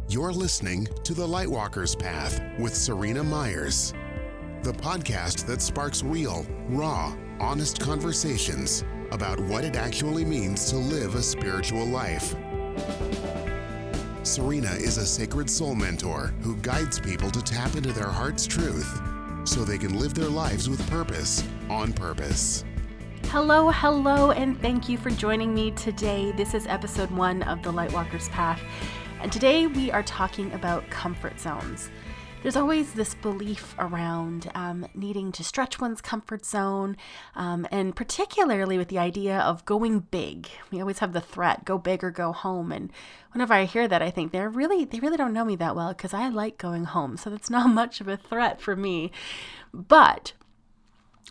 You're listening to The Lightwalker's Path with Seryna Myers, the podcast that sparks real, raw, honest conversations about what it actually means to live a spiritual life. Seryna is a sacred soul mentor who guides people to tap into their heart's truth so they can live their lives with purpose, on purpose. Hello, and thank you for joining me today. This is episode 1 of The Lightwalker's Path, and today we are talking about comfort zones. There's always this belief around needing to stretch one's comfort zone, and particularly with the idea of going big. We always have the threat, go big or go home. And whenever I hear that, I think they really don't know me that well because I like going home. So that's not much of a threat for me. But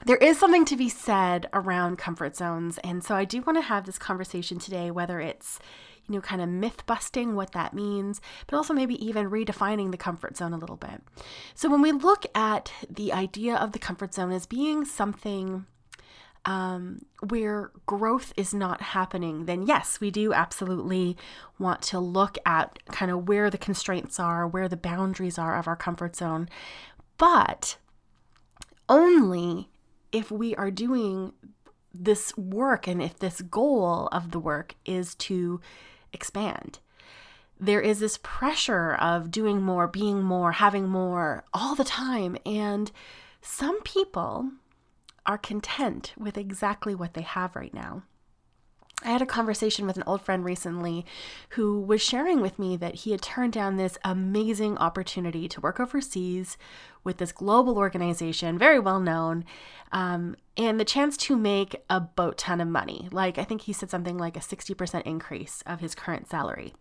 there is something to be said around comfort zones. And so I do want to have this conversation today, whether it's kind of myth busting what that means, but also maybe even redefining the comfort zone a little bit. So when we look at the idea of the comfort zone as being something where growth is not happening, then yes, we do absolutely want to look at kind of where the constraints are, where the boundaries are of our comfort zone, but only if we are doing this work and if this goal of the work is to expand. There is this pressure of doing more, being more, having more all the time. And some people are content with exactly what they have right now. I had a conversation with an old friend recently who was sharing with me that he had turned down this amazing opportunity to work overseas with this global organization, very well known, and the chance to make a boat ton of money. Like, I think he said something like a 60% increase of his current salary.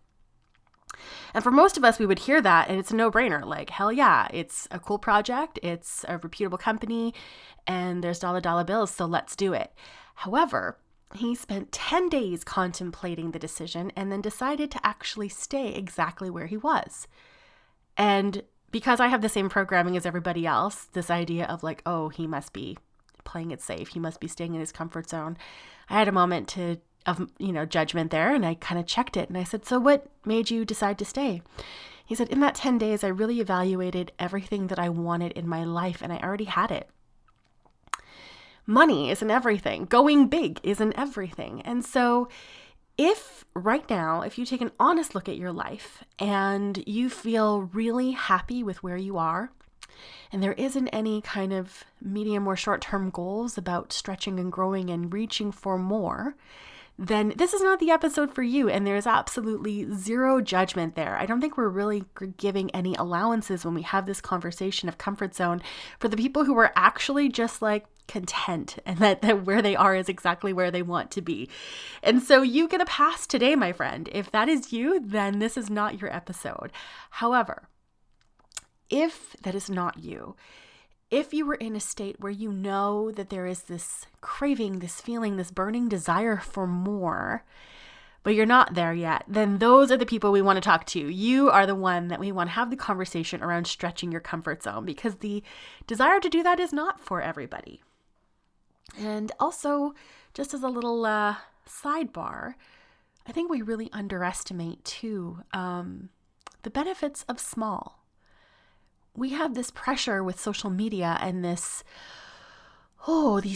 And for most of us, we would hear that and it's a no-brainer. Like, hell yeah, it's a cool project, it's a reputable company, and there's dollar bills, so let's do it. However, he spent 10 days contemplating the decision and then decided to actually stay exactly where he was. And because I have the same programming as everybody else, this idea of like, oh, he must be playing it safe, he must be staying in his comfort zone, I had a moment of judgment there, and I kind of checked it and I said, so what made you decide to stay? He said, in that 10 days, I really evaluated everything that I wanted in my life and I already had it. Money isn't everything. Going big isn't everything. And so if right now, if you take an honest look at your life and you feel really happy with where you are, and there isn't any kind of medium or short-term goals about stretching and growing and reaching for more, then this is not the episode for you. And there's absolutely zero judgment there. I don't think we're really giving any allowances when we have this conversation of comfort zone for the people who are actually just like content and that where they are is exactly where they want to be. And so you get a pass today, my friend. If that is you, then this is not your episode. However, if that is not you, if you were in a state where you know that there is this craving, this feeling, this burning desire for more, but you're not there yet, then those are the people we want to talk to. You are the one that we want to have the conversation around stretching your comfort zone, because the desire to do that is not for everybody. And also, just as a little sidebar, I think we really underestimate too the benefits of small. We have this pressure with social media and these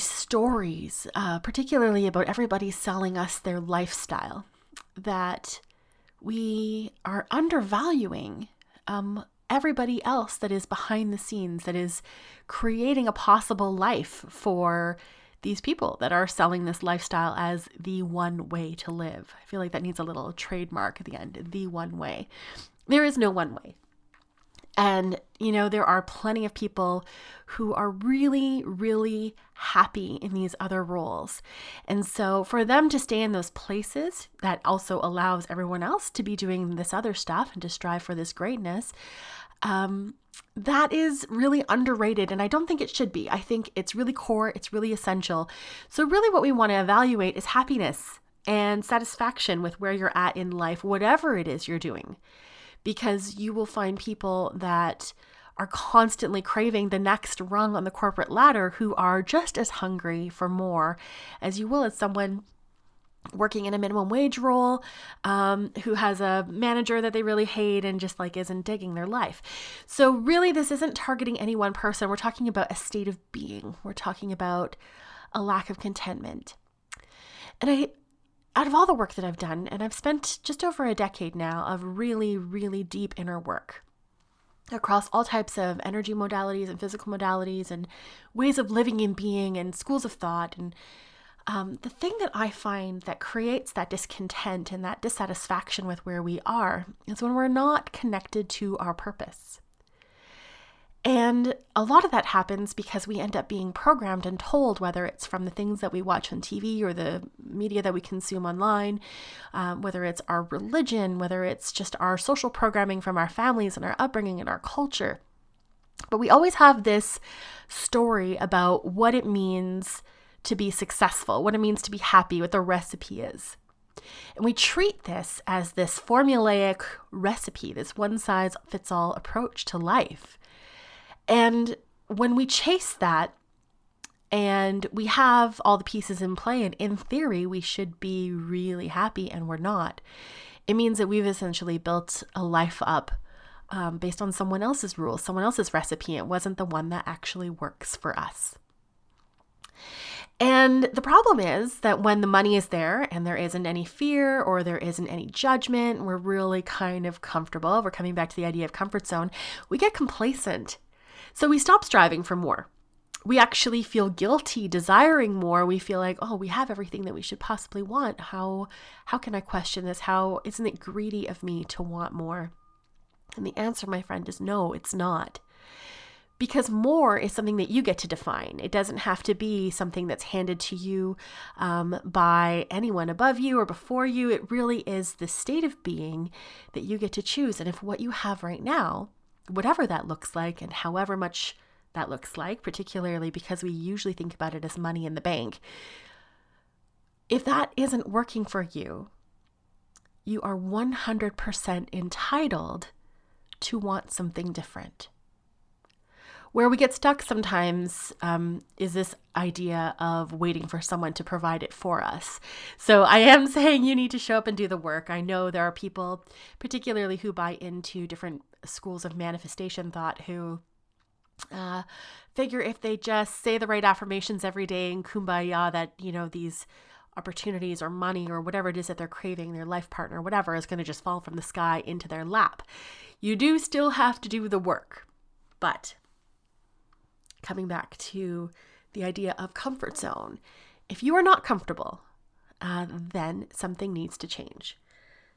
stories, particularly about everybody selling us their lifestyle, that we are undervaluing everybody else that is behind the scenes, that is creating a possible life for these people that are selling this lifestyle as the one way to live. I feel like that needs a little trademark at the end, the one way. There is no one way. And, there are plenty of people who are really, really happy in these other roles. And so for them to stay in those places, that also allows everyone else to be doing this other stuff and to strive for this greatness. That is really underrated, and I don't think it should be. I think it's really core, it's really essential. So really what we want to evaluate is happiness and satisfaction with where you're at in life, whatever it is you're doing. Because you will find people that are constantly craving the next rung on the corporate ladder who are just as hungry for more as you will as someone working in a minimum wage role, who has a manager that they really hate and just like isn't digging their life. So really, this isn't targeting any one person. We're talking about a state of being. We're talking about a lack of contentment. And out of all the work that I've done, and I've spent just over a decade now of really, really deep inner work across all types of energy modalities and physical modalities and ways of living and being and schools of thought. And the thing that I find that creates that discontent and that dissatisfaction with where we are is when we're not connected to our purpose. And a lot of that happens because we end up being programmed and told, whether it's from the things that we watch on TV or the media that we consume online, whether it's our religion, whether it's just our social programming from our families and our upbringing and our culture. But we always have this story about what it means to be successful, what it means to be happy, what the recipe is. And we treat this as this formulaic recipe, this one-size-fits-all approach to life. And when we chase that and we have all the pieces in play, and in theory, we should be really happy and we're not, it means that we've essentially built a life up based on someone else's rules, someone else's recipe. It wasn't the one that actually works for us. And the problem is that when the money is there and there isn't any fear or there isn't any judgment, we're really kind of comfortable. We're coming back to the idea of comfort zone. We get complacent. So we stop striving for more. We actually feel guilty desiring more. We feel like, oh, we have everything that we should possibly want. How can I question this? How isn't it greedy of me to want more? And the answer, my friend, is no, it's not. Because more is something that you get to define. It doesn't have to be something that's handed to you by anyone above you or before you. It really is the state of being that you get to choose. And if what you have right now, whatever that looks like and however much that looks like, particularly because we usually think about it as money in the bank, if that isn't working for you, you are 100% entitled to want something different. Where we get stuck sometimes is this idea of waiting for someone to provide it for us. So I am saying you need to show up and do the work. I know there are people, particularly who buy into different schools of manifestation thought, who figure if they just say the right affirmations every day and kumbaya that, these opportunities or money or whatever it is that they're craving, their life partner, whatever, is going to just fall from the sky into their lap. You do still have to do the work, but coming back to the idea of comfort zone, if you are not comfortable, then something needs to change.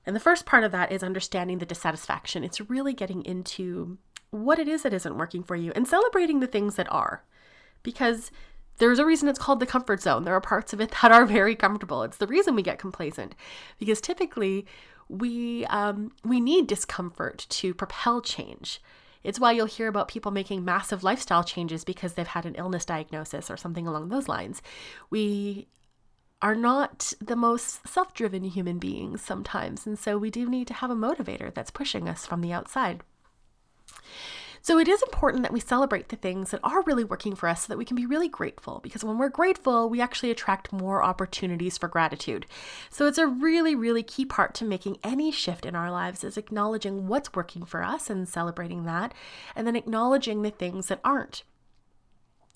And the first part of that is understanding the dissatisfaction. It's really getting into what it is that isn't working for you and celebrating the things that are. Because there's a reason it's called the comfort zone. There are parts of it that are very comfortable. It's the reason we get complacent. Because typically we need discomfort to propel change. It's why you'll hear about people making massive lifestyle changes because they've had an illness diagnosis or something along those lines. We are not the most self-driven human beings sometimes, and so we do need to have a motivator that's pushing us from the outside. So it is important that we celebrate the things that are really working for us so that we can be really grateful, because when we're grateful, we actually attract more opportunities for gratitude. So it's a really, really key part to making any shift in our lives is acknowledging what's working for us and celebrating that, and then acknowledging the things that aren't.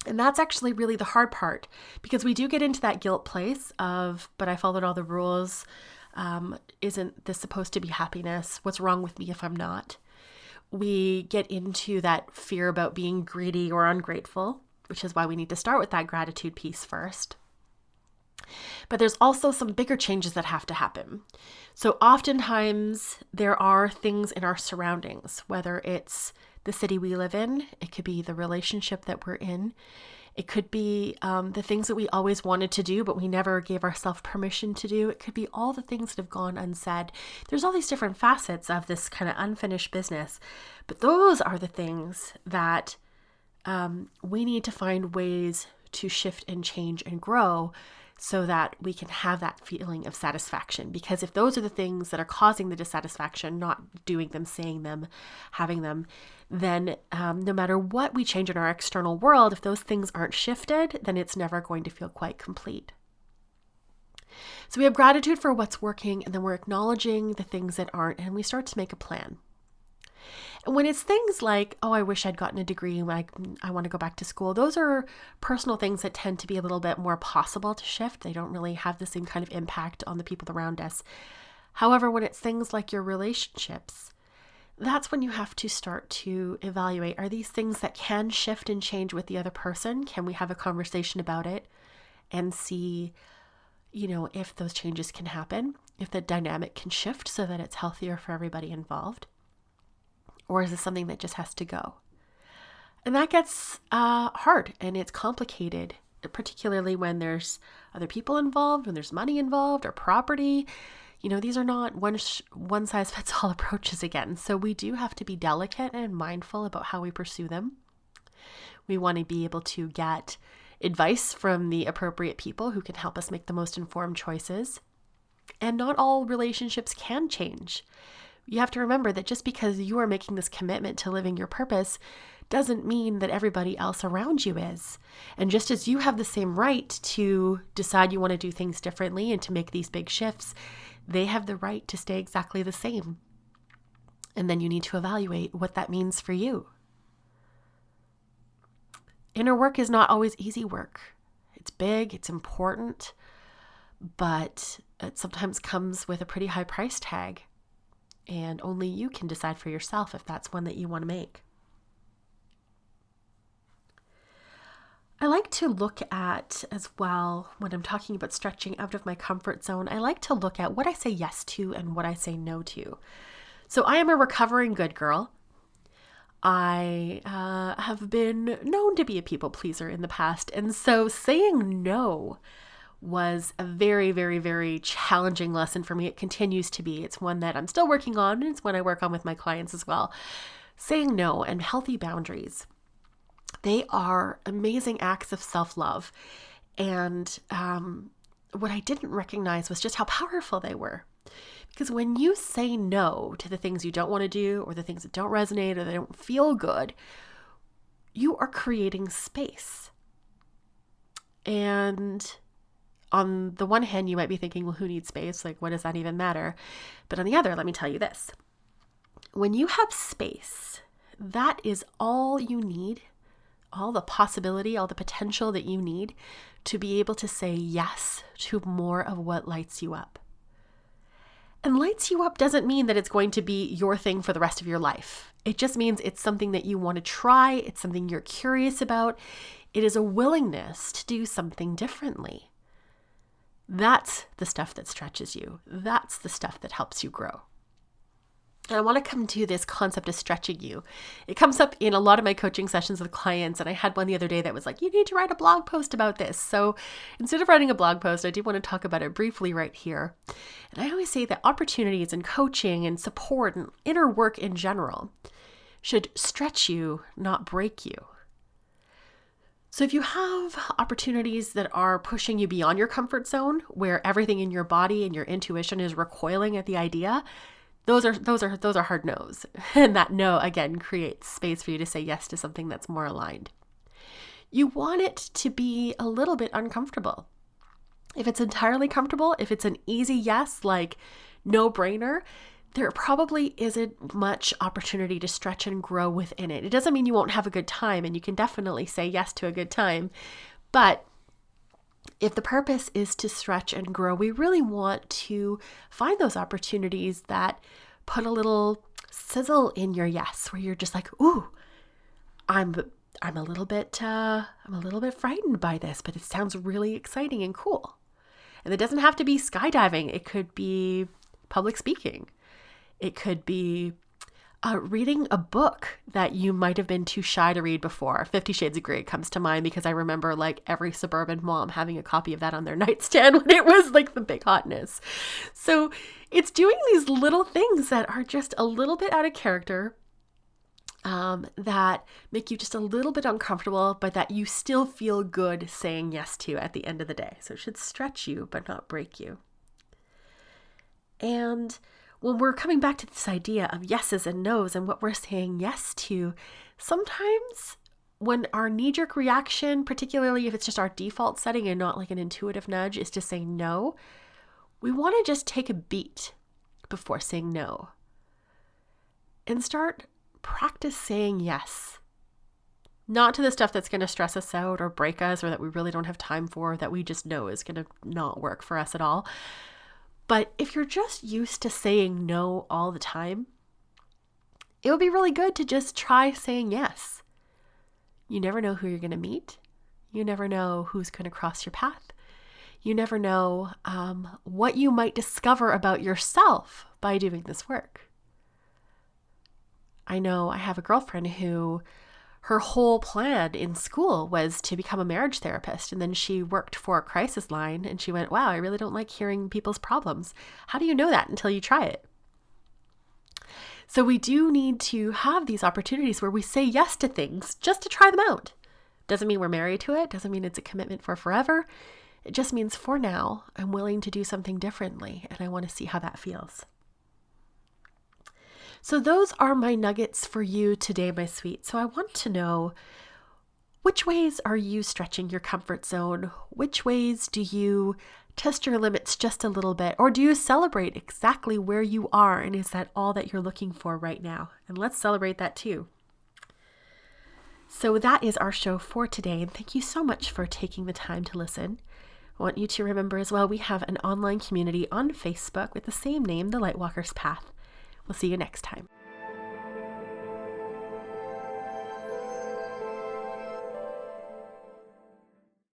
And that's actually really the hard part, because we do get into that guilt place of, but I followed all the rules. Isn't this supposed to be happiness? What's wrong with me if I'm not? We get into that fear about being greedy or ungrateful, which is why we need to start with that gratitude piece first. But there's also some bigger changes that have to happen. So oftentimes there are things in our surroundings, whether it's the city we live in, it could be the relationship that we're in, it could be the things that we always wanted to do, but we never gave ourselves permission to do. It could be all the things that have gone unsaid. There's all these different facets of this kind of unfinished business. But those are the things that we need to find ways to shift and change and grow so that we can have that feeling of satisfaction. Because if those are the things that are causing the dissatisfaction, not doing them, saying them, having them, then no matter what we change in our external world, if those things aren't shifted, then it's never going to feel quite complete. So we have gratitude for what's working, and then we're acknowledging the things that aren't, and we start to make a plan. And when it's things like, oh, I wish I'd gotten a degree, like I want to go back to school, those are personal things that tend to be a little bit more possible to shift. They don't really have the same kind of impact on the people around us. However, when it's things like your relationships, that's when you have to start to evaluate, are these things that can shift and change with the other person? Can we have a conversation about it and see, if those changes can happen, if the dynamic can shift so that it's healthier for everybody involved? Or is it something that just has to go? And that gets hard and it's complicated, particularly when there's other people involved, when there's money involved or property. These are not one size fits all approaches again. So we do have to be delicate and mindful about how we pursue them. We want to be able to get advice from the appropriate people who can help us make the most informed choices. And not all relationships can change. You have to remember that just because you are making this commitment to living your purpose doesn't mean that everybody else around you is. And just as you have the same right to decide you want to do things differently and to make these big shifts, they have the right to stay exactly the same. And then you need to evaluate what that means for you. Inner work is not always easy work. It's big, it's important, but it sometimes comes with a pretty high price tag. And only you can decide for yourself if that's one that you want to make. I like to look at as well, when I'm talking about stretching out of my comfort zone, I like to look at what I say yes to and what I say no to. So I am a recovering good girl. I have been known to be a people pleaser in the past. And so saying no was a very, very, very challenging lesson for me. It continues to be. It's one that I'm still working on, and it's one I work on with my clients as well. Saying no and healthy boundaries. They are amazing acts of self-love. And what I didn't recognize was just how powerful they were. Because when you say no to the things you don't want to do, or the things that don't resonate, or they don't feel good, you are creating space. And on the one hand, you might be thinking, well, who needs space? Like, what does that even matter? But on the other, let me tell you this. When you have space, that is all you need, all the possibility, all the potential that you need to be able to say yes to more of what lights you up. And lights you up doesn't mean that it's going to be your thing for the rest of your life. It just means it's something that you want to try. It's something you're curious about. It is a willingness to do something differently. That's the stuff that stretches you. That's the stuff that helps you grow. And I want to come to this concept of stretching you. It comes up in a lot of my coaching sessions with clients. And I had one the other day that was like, you need to write a blog post about this. So instead of writing a blog post, I do want to talk about it briefly right here. And I always say that opportunities and coaching and support and inner work in general should stretch you, not break you. So if you have opportunities that are pushing you beyond your comfort zone, where everything in your body and your intuition is recoiling at the idea, those are hard no's. And that no, again, creates space for you to say yes to something that's more aligned. You want it to be a little bit uncomfortable. If it's entirely comfortable, if it's an easy yes, like no brainer, there probably isn't much opportunity to stretch and grow within it. It doesn't mean you won't have a good time, and you can definitely say yes to a good time. But if the purpose is to stretch and grow, we really want to find those opportunities that put a little sizzle in your yes, where you're just like, ooh, I'm a little bit frightened by this, but it sounds really exciting and cool. And it doesn't have to be skydiving. It could be public speaking. It could be reading a book that you might have been too shy to read before. 50 Shades of Grey comes to mind because I remember like every suburban mom having a copy of that on their nightstand when it was like the big hotness. So it's doing these little things that are just a little bit out of character, that make you just a little bit uncomfortable, but that you still feel good saying yes to at the end of the day. So it should stretch you, but not break you. And when we're coming back to this idea of yeses and nos and what we're saying yes to, sometimes when our knee-jerk reaction, particularly if it's just our default setting and not like an intuitive nudge, is to say no, we want to just take a beat before saying no and start practice saying yes. Not to the stuff that's going to stress us out or break us or that we really don't have time for, that we just know is going to not work for us at all. But if you're just used to saying no all the time, it would be really good to just try saying yes. You never know who you're going to meet. You never know who's going to cross your path. You never know what you might discover about yourself by doing this work. I know I have a girlfriend who her whole plan in school was to become a marriage therapist. And then she worked for a crisis line and she went, wow, I really don't like hearing people's problems. How do you know that until you try it? So we do need to have these opportunities where we say yes to things just to try them out. Doesn't mean we're married to it. Doesn't mean it's a commitment for forever. It just means for now, I'm willing to do something differently and I want to see how that feels. So those are my nuggets for you today, my sweet. So I want to know, which ways are you stretching your comfort zone? Which ways do you test your limits just a little bit? Or do you celebrate exactly where you are? And is that all that you're looking for right now? And let's celebrate that too. So that is our show for today. And thank you so much for taking the time to listen. I want you to remember as well, we have an online community on Facebook with the same name, the Lightwalker's Path. We'll see you next time.